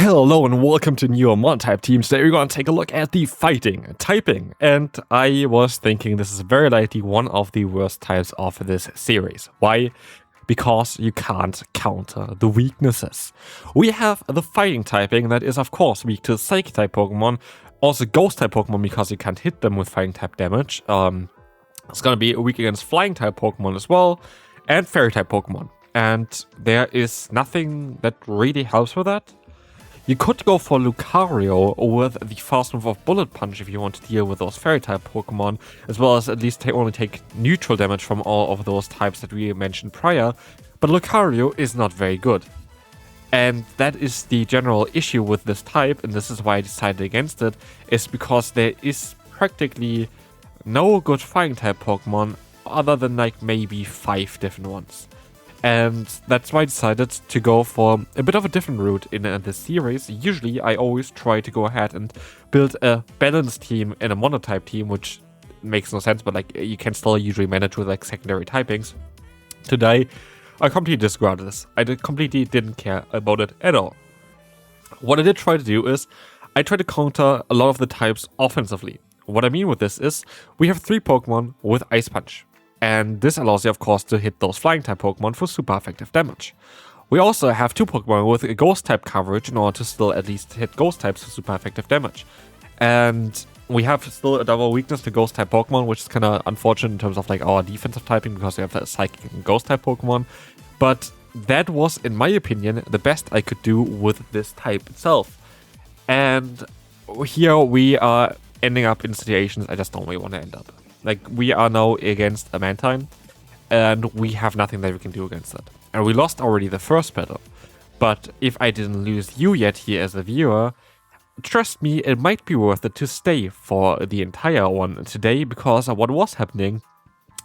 Hello and welcome to new Monotype team. Today we're going to take a look at the fighting typing, and I was thinking this is very likely one of the worst types of this series. Why? Because you can't counter the weaknesses. We have the fighting typing that is of course weak to Psychic type Pokemon, also Ghost type Pokemon because you can't hit them with fighting type damage. It's going to be weak against flying type Pokemon as well, and fairy type Pokemon. And there is nothing that really helps with that. You could go for Lucario with the fast move of Bullet Punch if you want to deal with those fairy type Pokemon, as well as at least only take neutral damage from all of those types that we mentioned prior, but Lucario is not very good. And that is the general issue with this type, and this is why I decided against it, is because there is practically no good fighting type Pokemon other than like maybe 5 different ones. And that's why I decided to go for a bit of a different route in this series. Usually I always try to go ahead and build a balanced team and a monotype team, which makes no sense, but like you can still usually manage with like secondary typings. Today I completely disregarded this. I completely didn't care about it at all. What I did try to do is I tried to counter a lot of the types offensively. What I mean with this is we have 3 Pokemon with Ice Punch. And this allows you, of course, to hit those flying type Pokemon for super effective damage. We also have 2 Pokemon with a ghost type coverage in order to still at least hit ghost types for super effective damage. And we have still a double weakness to ghost type Pokemon, which is kind of unfortunate in terms of like our defensive typing because we have a psychic and ghost type Pokemon. But that was, in my opinion, the best I could do with this type itself. And here we are ending up in situations I just don't really want to end up. Like, we are now against a Mantine, and we have nothing that we can do against it. And we lost already the first battle. But if I didn't lose you yet here as a viewer, trust me, it might be worth it to stay for the entire one today, because of what was happening,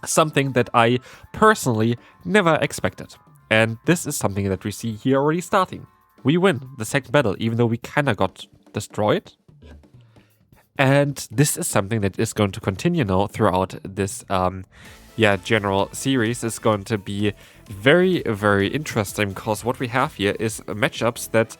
something that I personally never expected. And this is something that we see here already starting. We win the second battle, even though we kinda got destroyed. And this is something that is going to continue now throughout this general series. Is going to be very, very interesting because what we have here is matchups that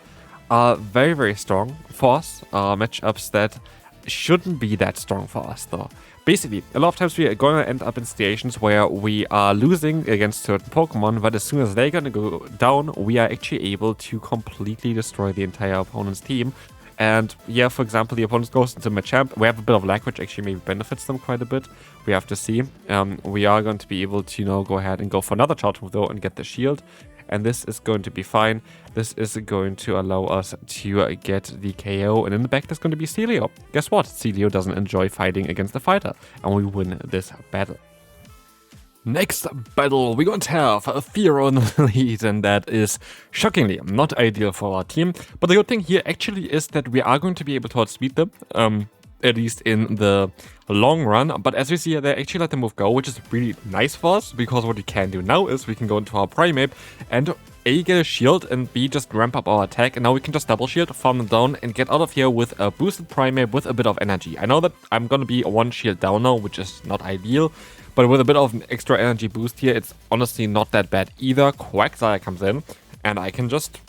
are very, very strong for us. Matchups that shouldn't be that strong for us though. Basically, a lot of times we are going to end up in situations where we are losing against certain Pokemon, but as soon as they're going to go down, we are actually able to completely destroy the entire opponent's team. And yeah, for example, the opponent goes into Medicham. We have a bit of lag, which actually maybe benefits them quite a bit. We have to see. We are going to be able to, go ahead and go for another charge move though and get the shield. And this is going to be fine. This is going to allow us to get the KO. And in the back, there's going to be Celio. Guess what? Celio doesn't enjoy fighting against a fighter. And we win this battle. Next battle, we're going to have a Fearow in the lead, and that is shockingly not ideal for our team. But the good thing here actually is that we are going to be able to outspeed them, at least in the long run. But as we see here, they actually let the move go, which is really nice for us, because what we can do now is we can go into our Primeape and A, get a shield, and B, just ramp up our attack. And now we can just double shield, farm them down, and get out of here with a boosted Primeape with a bit of energy. I know that I'm going to be 1 shield down now, which is not ideal. But with a bit of an extra energy boost here, it's honestly not that bad either. Quagsire comes in, and I can just,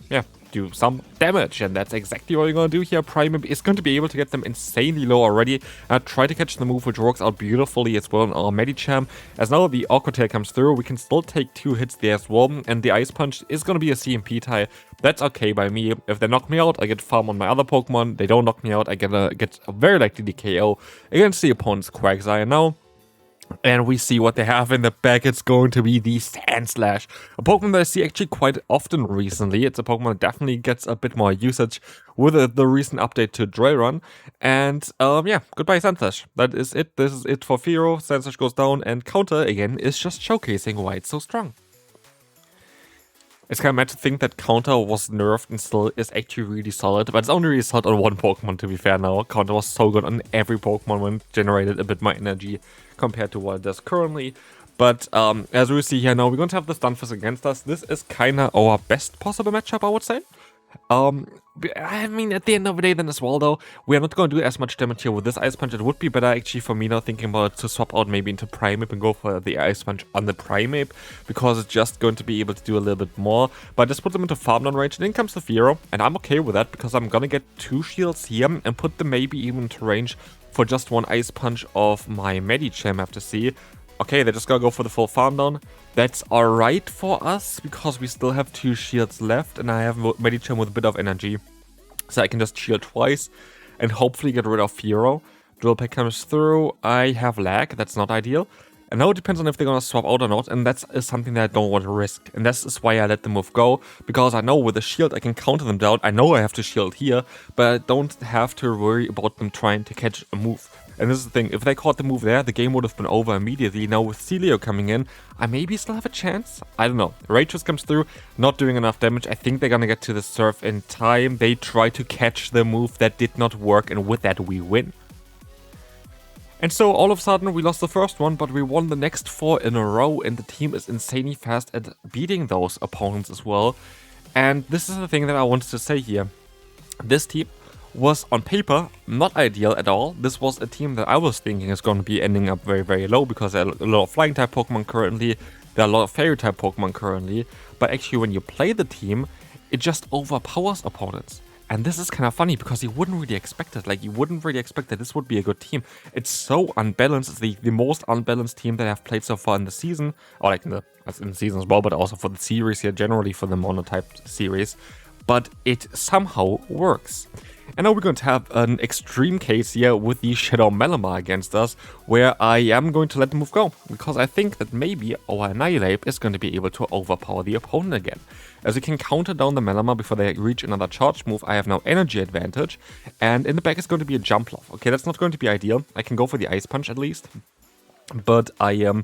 do some damage. And that's exactly what we're going to do here. Primeape is going to be able to get them insanely low already. Try to catch the move, which works out beautifully as well in our Medicham. As now the Aqua Tail comes through, we can still take 2 hits there as well. And the Ice Punch is going to be a CMP tie. That's okay by me. If they knock me out, I get farm on my other Pokemon. They don't knock me out, I get very likely the KO against the opponent's Quagsire now. And we see what they have in the back. It's going to be the Sandslash, a Pokemon that I see actually quite often recently. It's a Pokemon that definitely gets a bit more usage with the recent update to Drayrun. And goodbye Sandslash. That is it. This is it for Fearow. Sandslash goes down, and counter again is just showcasing why it's so strong. It's kind of mad to think that Counter was nerfed and still is actually really solid, but it's only really solid on 1 Pokemon, to be fair now. Counter was so good on every Pokemon when it generated a bit more energy compared to what it does currently. But as we see here now, we're going to have the Stunfisk against us. This is kind of our best possible matchup, I would say. I mean, at the end of the day then as well though, we are not going to do as much damage here with this Ice Punch. It would be better actually for me now thinking about it to swap out maybe into Primeape and go for the Ice Punch on the Primeape, because it's just going to be able to do a little bit more. But I just put them into farm down range, and in comes the Fearow, and I'm okay with that because I'm gonna get 2 shields here and put them maybe even into range for just 1 Ice Punch of my Medicham, I have to see. Okay, they're just gonna go for the full farm down. That's alright for us, because we still have 2 shields left, and I have Medicham with a bit of energy. So I can just shield twice, and hopefully get rid of Fearow. Drill Peck comes through, I have lag, that's not ideal. And now it depends on if they're gonna swap out or not, and that's something that I don't want to risk. And this is why I let the move go, because I know with the shield I can counter them down. I know I have to shield here, but I don't have to worry about them trying to catch a move. And this is the thing, if they caught the move there, the game would have been over immediately. Now with Celio coming in, I maybe still have a chance? I don't know. Rachus comes through, not doing enough damage. I think they're gonna get to the surf in time. They try to catch the move that did not work, and with that we win. And so all of a sudden we lost the first one, but we won the next 4 in a row, and the team is insanely fast at beating those opponents as well. And this is the thing that I wanted to say here. This team was on paper not ideal at all. This was a team that I was thinking is going to be ending up very, very low, because there are a lot of flying type Pokemon currently, there are a lot of fairy type Pokemon currently, but actually when you play the team, it just overpowers opponents. And this is kind of funny, because you wouldn't really expect it. Like, you wouldn't really expect that this would be a good team. It's so unbalanced. It's the most unbalanced team that I've played so far in the season, or like in the season as well, but also for the series here, generally for the Monotype series. But it somehow works. And now we're going to have an extreme case here with the Shadow Malamar against us, where I am going to let the move go, because I think that maybe our Annihilate is going to be able to overpower the opponent again. As we can counter down the Malamar before they reach another charge move, I have now energy advantage, and in the back is going to be a jump loft. Okay, that's not going to be ideal. I can go for the Ice Punch at least, but I am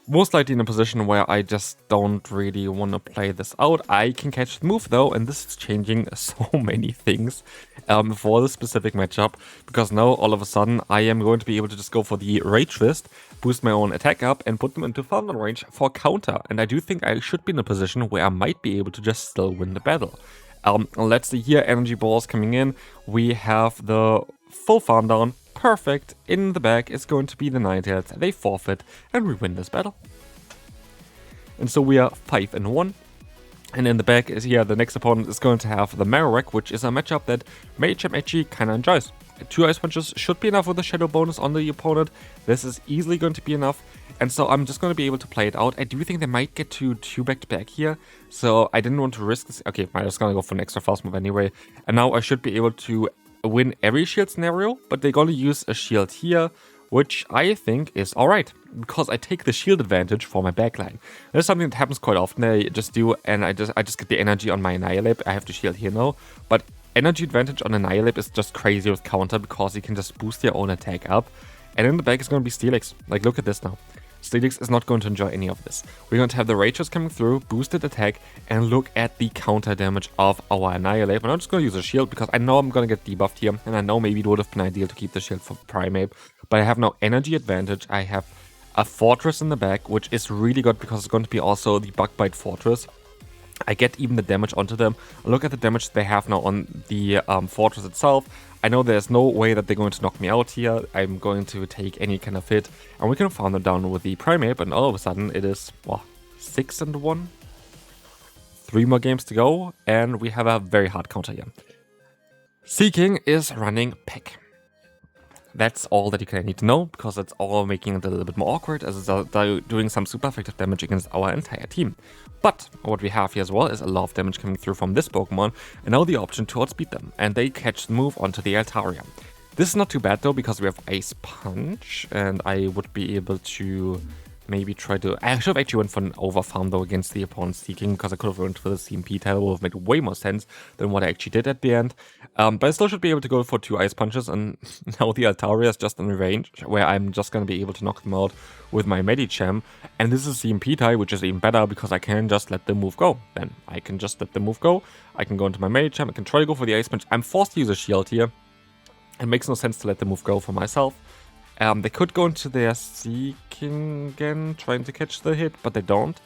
most likely in a position where I just don't really want to play this out. I can catch the move though, and this is changing so many things for this specific matchup, because now all of a sudden I am going to be able to just go for the Rage Fist, boost my own attack up, and put them into farm down range for counter. And I do think I should be in a position where I might be able to just still win the battle. Let's see here, energy balls coming in. We have the full farm down. Perfect. In the back is going to be the Ninetales. They forfeit, and we win this battle. And so we are 5-1. And in the back is here, the next opponent is going to have the Marowak, which is a matchup that Medicham actually kind of enjoys. 2 Ice Punches should be enough with the Shadow bonus on the opponent. This is easily going to be enough. And so I'm just going to be able to play it out. I do think they might get to 2 back-to-back here. So I didn't want to risk this. Okay, I'm just going to go for an extra fast move anyway. And now I should be able to win every shield scenario, but they're going to use a shield here, which I think is alright, because I take the shield advantage for my backline. That's something that happens quite often. I just do, and I just get the energy on my Annihilate. I have to shield here now, but energy advantage on Annihilate is just crazy with counter, because you can just boost your own attack up. And in the back is going to be Steelix. Like, look at this now. Steelix is not going to enjoy any of this. We're going to have the Rachus coming through, boosted attack, and look at the counter damage of our Annihilate. But I'm just going to use a shield, because I know I'm going to get debuffed here, and I know maybe it would have been ideal to keep the shield for Primeape. But I have now energy advantage. I have a Fortress in the back, which is really good, because it's going to be also the Bug Bite Fortress. I get even the damage onto them. Look at the damage they have now on the Fortress itself. I know there's no way that they're going to knock me out here. I'm going to take any kind of hit, and we can farm them down with the Primeape, and all of a sudden it is, well, 6-1. 3 more games to go, and we have a very hard counter here. Seeking is running Peck. That's all that you kind of need to know, because that's all making it a little bit more awkward, as it's doing some super effective damage against our entire team. But what we have here as well is a lot of damage coming through from this Pokemon, and now the option to outspeed them, and they catch the move onto the Altaria. This is not too bad though, because we have Ice Punch, and I would be able to maybe try to... I should have actually went for an overfarm though against the opponent Seeking, because I could have went for the CMP title. Would have made way more sense than what I actually did at the end. But I still should be able to go for 2 Ice Punches, and now the Altaria is just in range, where I'm just going to be able to knock them out with my Medicham. And this is CMP tie, which is even better, because I can just let the move go. Then I can just let the move go. I can go into my Medicham, I can try to go for the Ice Punch. I'm forced to use a shield here. It makes no sense to let the move go for myself. They could go into their Seeking again, trying to catch the hit, but they don't.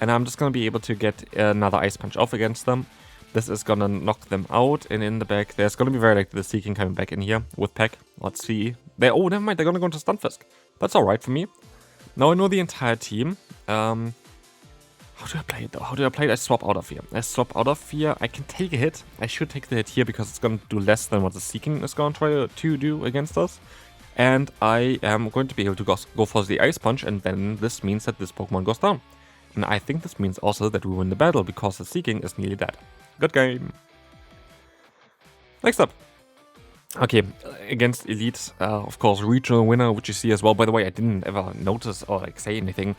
And I'm just going to be able to get another Ice Punch off against them. This is gonna knock them out, and in the back, there's gonna be very likely the Seeking coming back in here with Peck. Let's see. Oh, never mind, they're gonna go into Stunfisk. That's alright for me. Now I know the entire team. How do I play it though? How do I play it? I swap out of here. I can take a hit. I should take the hit here because it's gonna do less than what the Seeking is gonna try to do against us. And I am going to be able to go for the Ice Punch, and then this means that this Pokemon goes down. And I think this means also that we win the battle because the Seeking is nearly dead. Good game. Next up. Okay, against Elite, of course, regional winner, which you see as well. By the way, I didn't ever notice or like say anything.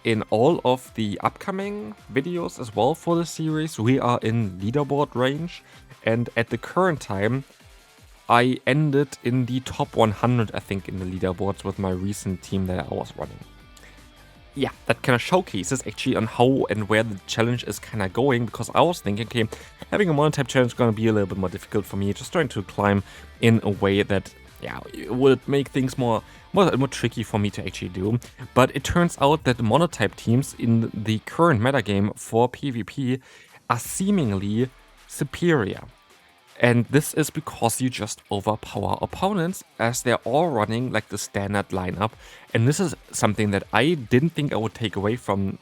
In all of the upcoming videos as well for the series, we are in leaderboard range. And at the current time, I ended in the top 100, I think, in the leaderboards with my recent team that I was running. Yeah, that kind of showcases actually on how and where the challenge is kind of going, because I was thinking, okay, having a Monotype challenge is going to be a little bit more difficult for me, just trying to climb in a way that, yeah, it would make things more tricky for me to actually do. But it turns out that the Monotype teams in the current metagame for PvP are seemingly superior. And this is because you just overpower opponents as they're all running like the standard lineup. And this is something that I didn't think I would take away from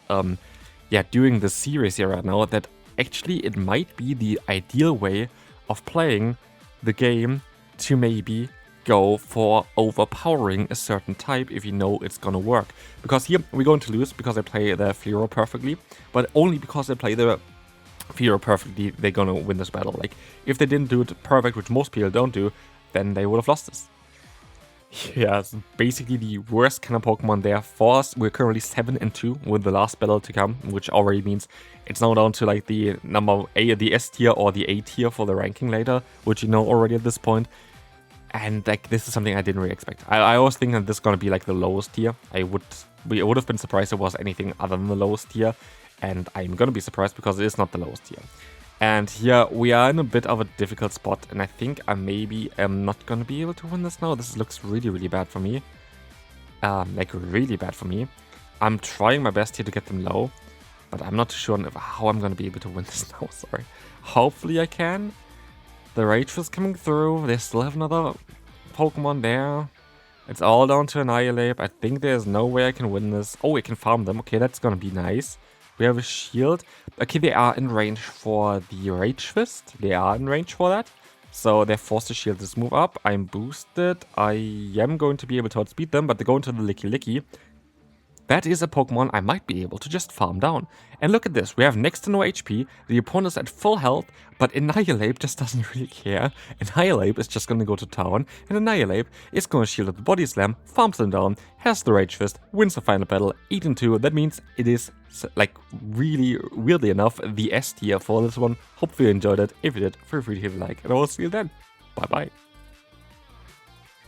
doing the series here right now, that actually it might be the ideal way of playing the game to maybe go for overpowering a certain type if you know it's gonna work. Because here we're going to lose because I play the Fleero perfectly, but only because I play the Fleero perfectly, they're gonna win this battle. Like, if they didn't do it perfect, which most people don't do, then they would have lost this. Yeah, it's basically the worst kind of Pokemon there for us. We're currently 7-2 with the last battle to come, which already means it's now down to like the number A, the S tier or the A tier for the ranking later, which you know already at this point. And like, this is something I didn't really expect. I always think that this is gonna be like the lowest tier. I would have been surprised if it was anything other than the lowest tier. And I'm gonna be surprised because it is not the lowest tier. And here we are in a bit of a difficult spot, and I think I maybe am not gonna be able to win this now. This looks really, really bad for me. Like really bad for me. I'm trying my best here to get them low, but I'm not sure how I'm gonna be able to win this now, sorry. Hopefully I can. The Rage is coming through, they still have another Pokemon there. It's all down to Annihilate. I think there's no way I can win this. Oh, I can farm them, okay, that's gonna be nice. We have a shield. Okay, they are in range for the Rage Fist. They are in range for that. So they're forced to shield this move up. I'm boosted. I am going to be able to outspeed them, but they go into the Licky Licky. That is a Pokemon I might be able to just farm down. And look at this, we have next to no HP, the opponent is at full health, but Annihilate just doesn't really care. Annihilate is just gonna go to town, and Annihilate is gonna shield up the Body Slam, farms them down, has the Rage Fist, wins the final battle, 8-2. That means it is, like, really, weirdly enough, the S tier for this one. Hopefully you enjoyed it. If you did, feel free to hit a like, and I will see you then. Bye bye.